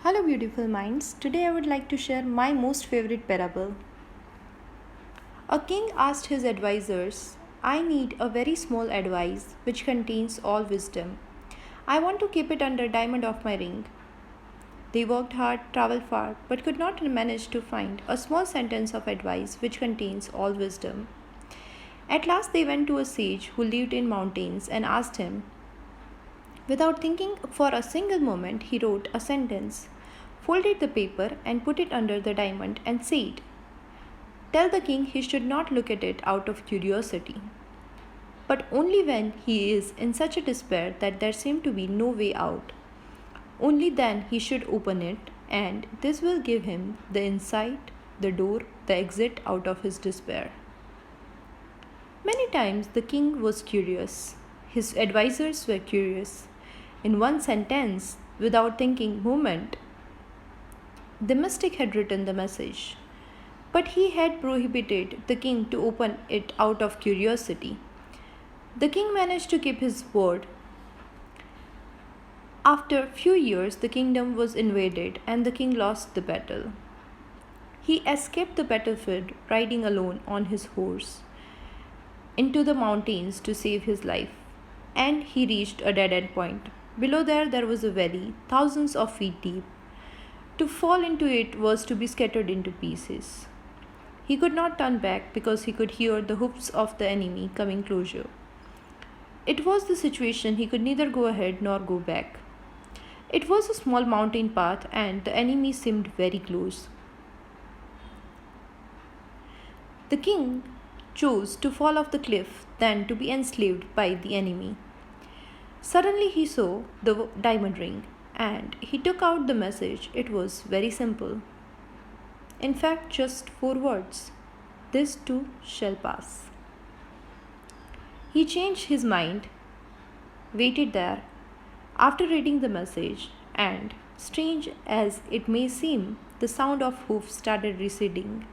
Hello, beautiful minds. Today I would like to share my most favorite parable. A king asked his advisors, I need a very small advice which contains all wisdom. I want to keep it under diamond of my ring. They worked hard, traveled far, but could not manage to find a small sentence of advice which contains all wisdom. At last they went to a sage who lived in mountains and asked him. Without thinking for a single moment, he wrote a sentence, folded the paper and put it under the diamond and said, Tell the king he should not look at it out of curiosity, but only when he is in such a despair that there seemed to be no way out. Only then he should open it, and this will give him the insight, the door, the exit out of his despair. Many times the king was curious. His advisors were curious. In one sentence, without thinking moment, the mystic had written the message, but he had prohibited the king to open it out of curiosity. The king managed to keep his word. After a few years, the kingdom was invaded and the king lost the battle. He escaped the battlefield riding alone on his horse into the mountains to save his life, and he reached a dead-end point. Below there was a valley, thousands of feet deep. To fall into it was to be scattered into pieces. He could not turn back because he could hear the hoofs of the enemy coming closer. It was the situation he could neither go ahead nor go back. It was a small mountain path and the enemy seemed very close. The king chose to fall off the cliff than to be enslaved by the enemy. Suddenly he saw the diamond ring and he took out the message. It was very simple. In fact, just 4 words. This too shall pass. He changed his mind, waited there after reading the message, and strange as it may seem, the sound of hoofs started receding.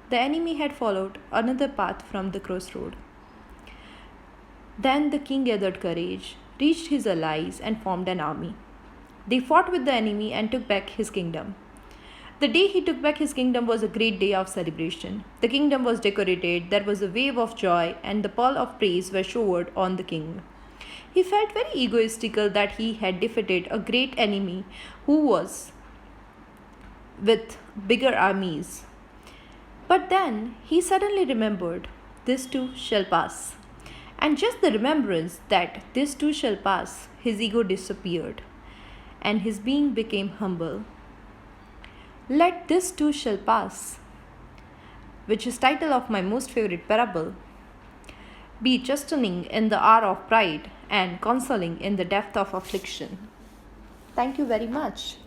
The enemy had followed another path from the crossroad. Then the king gathered courage, reached his allies, and formed an army. They fought with the enemy and took back his kingdom. The day he took back his kingdom was a great day of celebration. The kingdom was decorated, there was a wave of joy, and the pearl of praise were showered on the king. He felt very egoistical that he had defeated a great enemy who was with bigger armies. But then he suddenly remembered, this too shall pass. And just the remembrance that this too shall pass, his ego disappeared, and his being became humble. Let this too shall pass, which is title of my most favorite parable, be chastening in the hour of pride and consoling in the depth of affliction. Thank you very much.